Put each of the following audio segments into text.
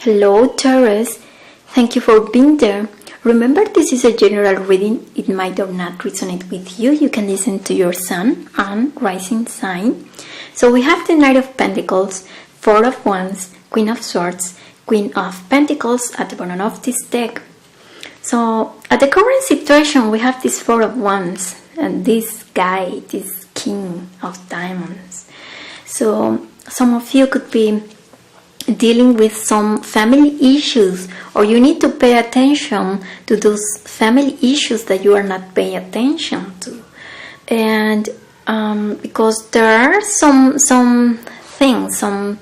Hello, Taurus. Thank you for being there. Remember, this is a general reading. It might or not resonate with you. You can listen to your sun and rising sign. So we have the Knight of Pentacles, Four of Wands, Queen of Swords, Queen of Pentacles at the bottom of this deck. So at the current situation, we have this Four of Wands and this guy, this King of Diamonds. So some of you could be dealing with some family issues, or you need to pay attention to those family issues that you are not paying attention to. And because there are some things, some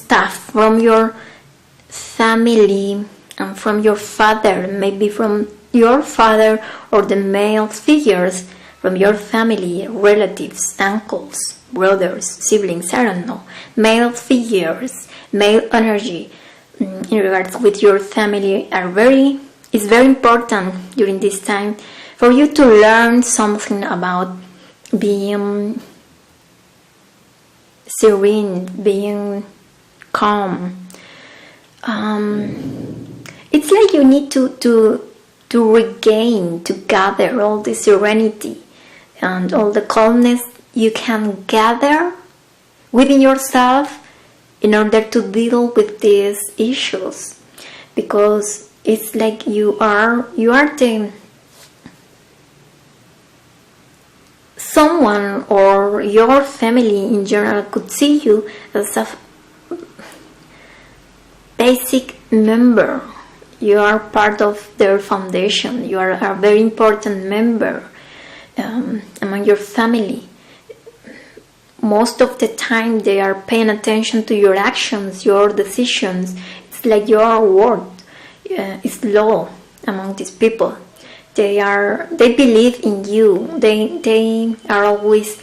stuff from your family and from your father, maybe from your father or the male figures from your family, relatives, uncles, brothers, siblings, I don't know, male figures, male energy in regards with your family is very important during this time for you to learn something about being serene, being calm. It's like you need to regain, to gather all the serenity and all the calmness you can gather within yourself in order to deal with these issues, because it's like you are the someone, or your family in general could see you as a basic member. You are part of their foundation. You are a very important member among your family. Most of the time they are paying attention to your actions, your decisions. It's like your word is law among these people. They believe in you. They are always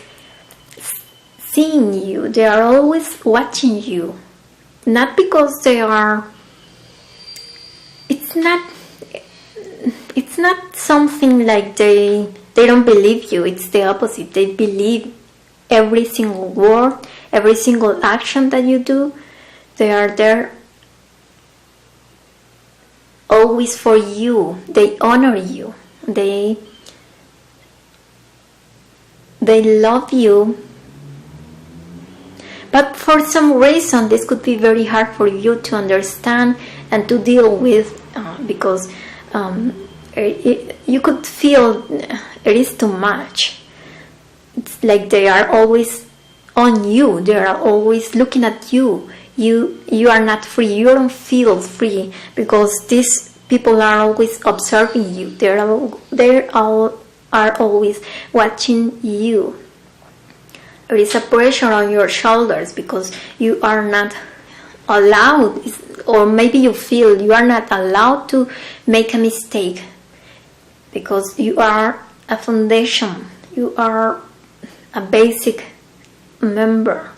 seeing you. They are always watching you. Not because they are. It's not something like they don't believe you. It's the opposite. They believe every single word, every single action that you do. They are there always for you. They honor you. They love you. But for some reason, this could be very hard for you to understand and to deal with, because you could feel it is too much. It's like they are always on you. They are always looking at you. You are not free. You don't feel free because these people are always observing you. They are always watching you. There is a pressure on your shoulders because you are not allowed, or maybe you feel you are not allowed to make a mistake, because you are a foundation. You are a basic member.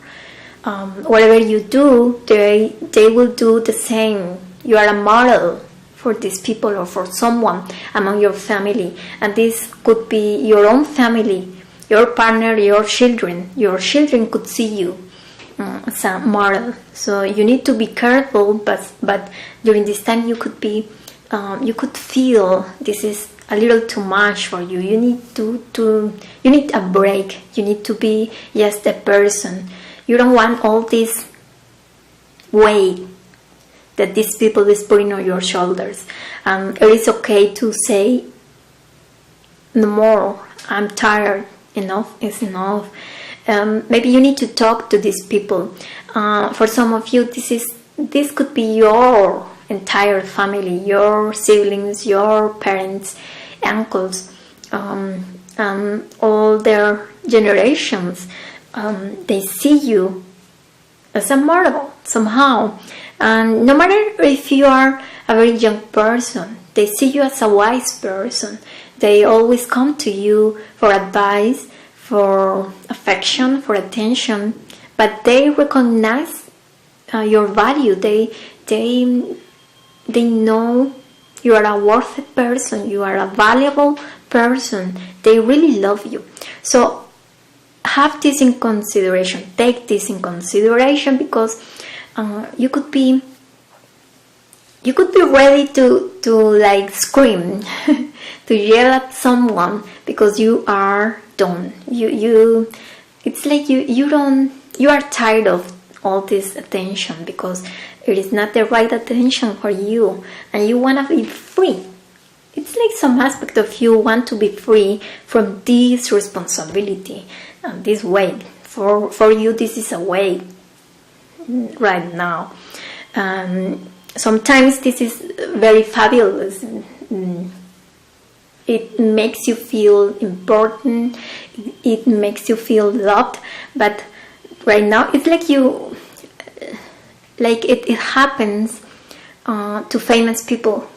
Whatever you do, they will do the same. You are a model for these people or for someone among your family, and this could be your own family, your partner, your children. Your children could see you as a model. So you need to be careful, but during this time you could feel this is a little too much for you. You need a break. You need to be just the person. You don't want all this weight that these people is putting on your shoulders. It is okay to say no more. I'm tired. Enough is enough. Maybe you need to talk to these people. For some of you, this could be your entire family, your siblings, your parents, uncles, all their generations. They see you as a model somehow, and no matter if you are a very young person, they see you as a wise person. They always come to you for advice, for affection, for attention, but they recognize your value. They know you are a worthy person, you are a valuable person. They really love you. So have this in consideration. Take this in consideration, because you could be ready to like scream, to yell at someone because you are done. It's like you are tired of all this attention because it is not the right attention for you, and you want to be free. It's like some aspect of you want to be free from this responsibility and this weight. For you, this is a weight right now. Sometimes this is very fabulous. It makes you feel important. It makes you feel loved. But right now, it's like it happens to famous people.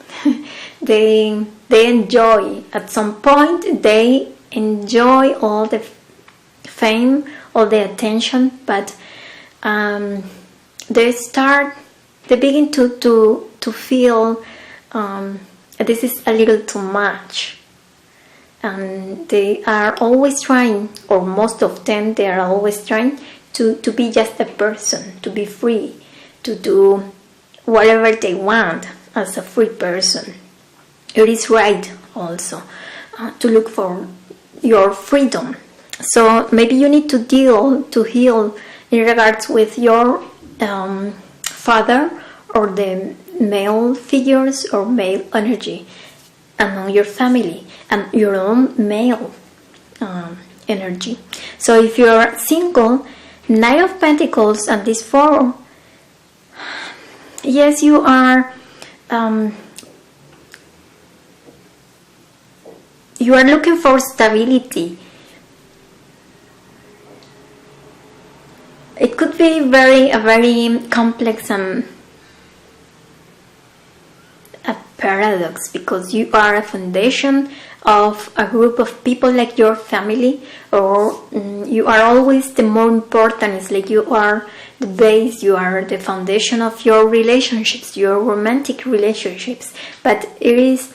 They enjoy, at some point, they enjoy all the fame, all the attention, but they begin to feel this is a little too much. And they are always trying, or most of them, they are always trying to be just a person, to be free, to do whatever they want as a free person. It is right also to look for your freedom. So maybe you need to heal in regards with your father or the male figures or male energy among your family and your own male energy. So if you're single, Knight of Pentacles and this 4, yes, you are looking for stability. It could be a very complex a paradox, because you are a foundation of a group of people like your family, or you are always the more important. It's like you are the base, you are the foundation of your relationships, your romantic relationships. But it is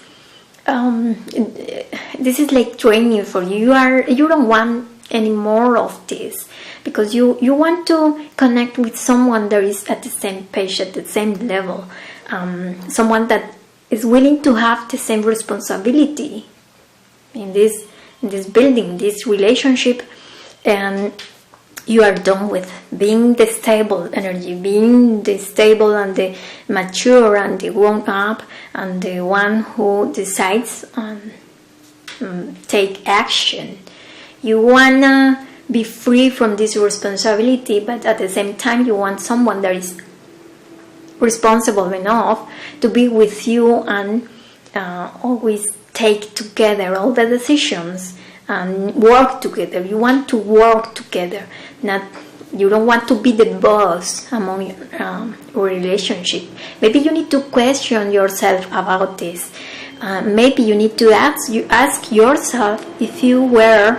this is like training for you. You don't want any more of this, because you want to connect with someone that is at the same page, at the same level, someone that is willing to have the same responsibility in this building, this relationship, and you are done with being the stable energy, being the stable and the mature and the grown up and the one who decides take action. You wanna be free from this responsibility, but at the same time you want someone that is responsible enough to be with you and always take together all the decisions and work together. You want to work together, you don't want to be the boss among your relationship. Maybe you need to question yourself about this. Maybe you need to ask yourself if you were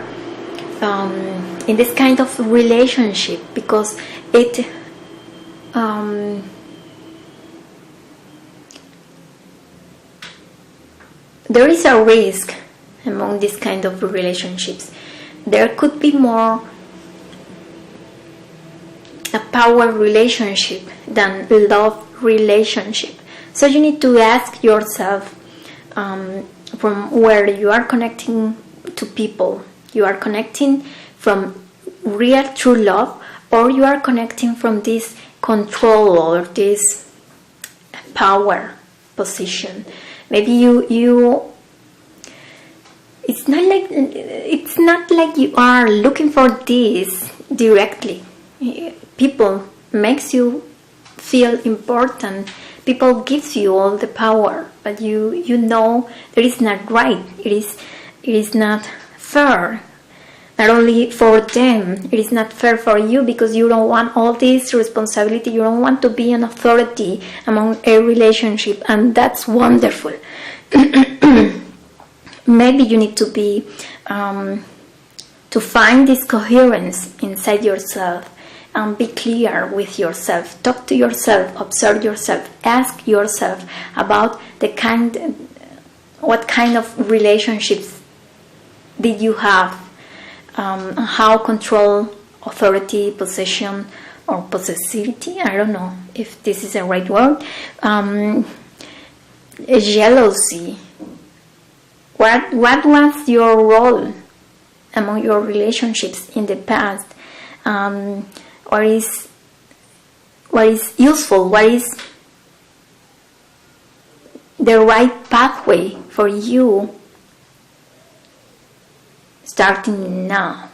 in this kind of relationship, because it there is a risk among this kind of relationships. There could be more a power relationship than a love relationship. So you need to ask yourself from where you are connecting to people. You are connecting from real true love, or you are connecting from this control or this power position. Maybe you it's not like you are looking for this directly. People makes you feel important. People gives you all the power, but you know that it's not right. It is not fair. Not only for them, it is not fair for you, because you don't want all this responsibility. You don't want to be an authority among a relationship, and that's wonderful. Maybe you need to be to find this coherence inside yourself and be clear with yourself. Talk to yourself, observe yourself, ask yourself about what kind of relationships did you have, how control, authority, possession or possessivity. I don't know if this is the right word. Jealousy. What was your role among your relationships in the past? What is useful? What is the right pathway for you starting now?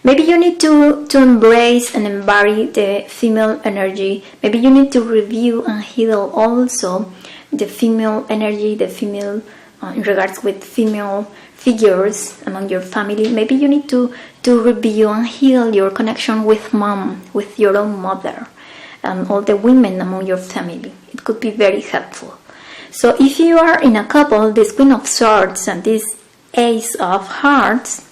Maybe you need to embrace and embody the female energy. Maybe you need to review and heal also the female energy, the female in regards with female figures among your family. Maybe you need to review and heal your connection with mom, with your own mother, all the women among your family. It could be very helpful. So if you are in a couple, this Queen of Swords and this Ace of Hearts,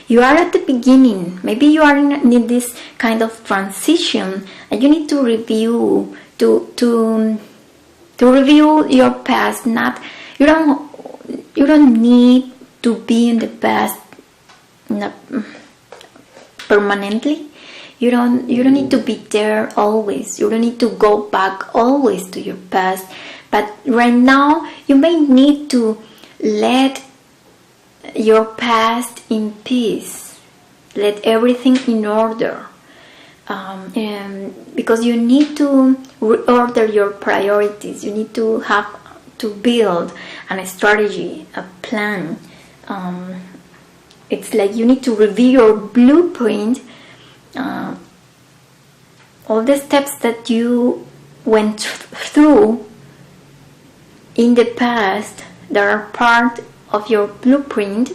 you are at the beginning. Maybe you are in this kind of transition, and you need to review, to review your past. You don't need to be in the past permanently. You don't need to be there always. You don't need to go back always to your past. But right now, you may need to let your past in peace. Let everything in order. Because you need to reorder your priorities. You need to have to build a strategy, a plan. It's like you need to review your blueprint, all the steps that you went through in the past that are part of your blueprint,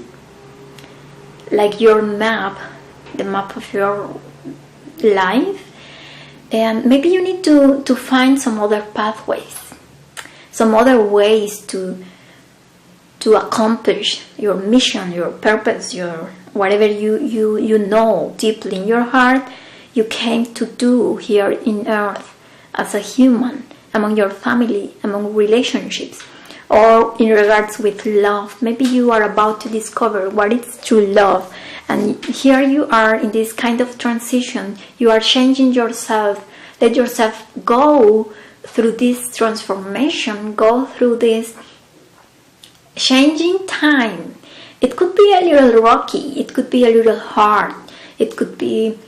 like your map, the map of your life. And maybe you need to find some other pathways, some other ways to accomplish your mission, your purpose, your whatever you know deeply in your heart you came to do here in earth as a human, among your family, among relationships, or in regards with love. Maybe you are about to discover what is true love, and here you are in this kind of transition. You are changing yourself. Let yourself go through this transformation, go through this changing time. It could be a little rocky, it could be a little hard, it could be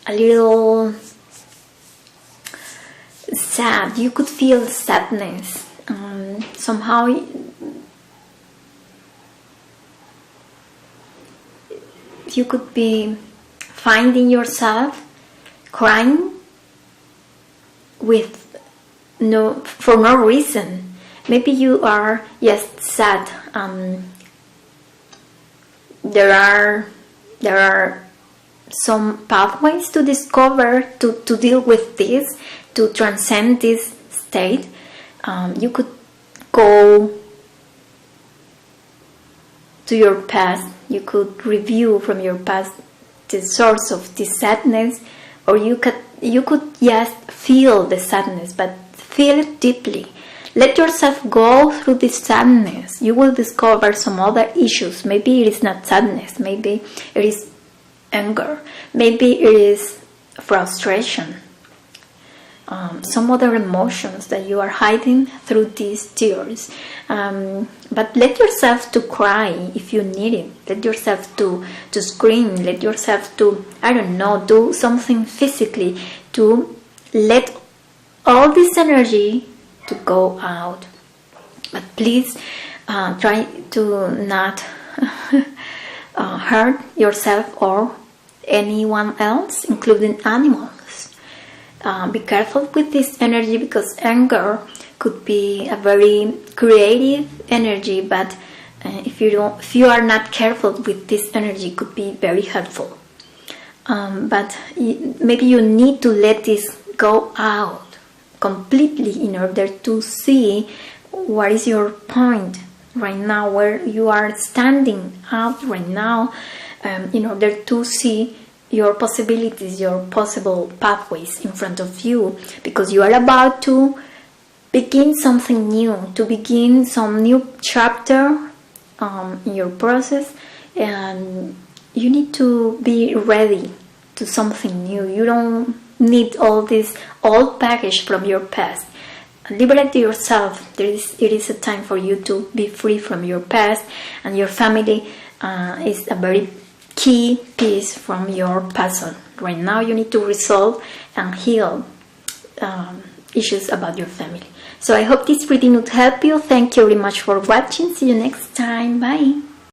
a little sad. You could feel sadness. Somehow you could be finding yourself crying for no reason. Maybe you are just sad. There are some pathways to discover to deal with this, to transcend this state. You could go to your past. You could review from your past the source of this sadness, or you could just feel the sadness, but feel it deeply. Let yourself go through this sadness. You will discover some other issues. Maybe it is not sadness. Maybe it is anger. Maybe it is frustration. Some other emotions that you are hiding through these tears. But let yourself to cry if you need it. Let yourself to scream. Let yourself to, I don't know, do something physically to let all this energy to go out. But please try to not hurt yourself or anyone else, including animals. Be careful with this energy, because anger could be a very creative energy, but if you are not careful with this energy, it could be very hurtful. But maybe you need to let this go out completely in order to see what is your point right now, where you are standing out right now, in order to see your possibilities, your possible pathways in front of you, because you are about to begin something new, to begin some new chapter in your process, and you need to be ready to something new. You don't need all this old baggage from your past. Liberate yourself. It is a time for you to be free from your past, and your family is a very key piece from your puzzle. Right now you need to resolve and heal issues about your family. So I hope this reading would help you. Thank you very much for watching. See you next time. Bye.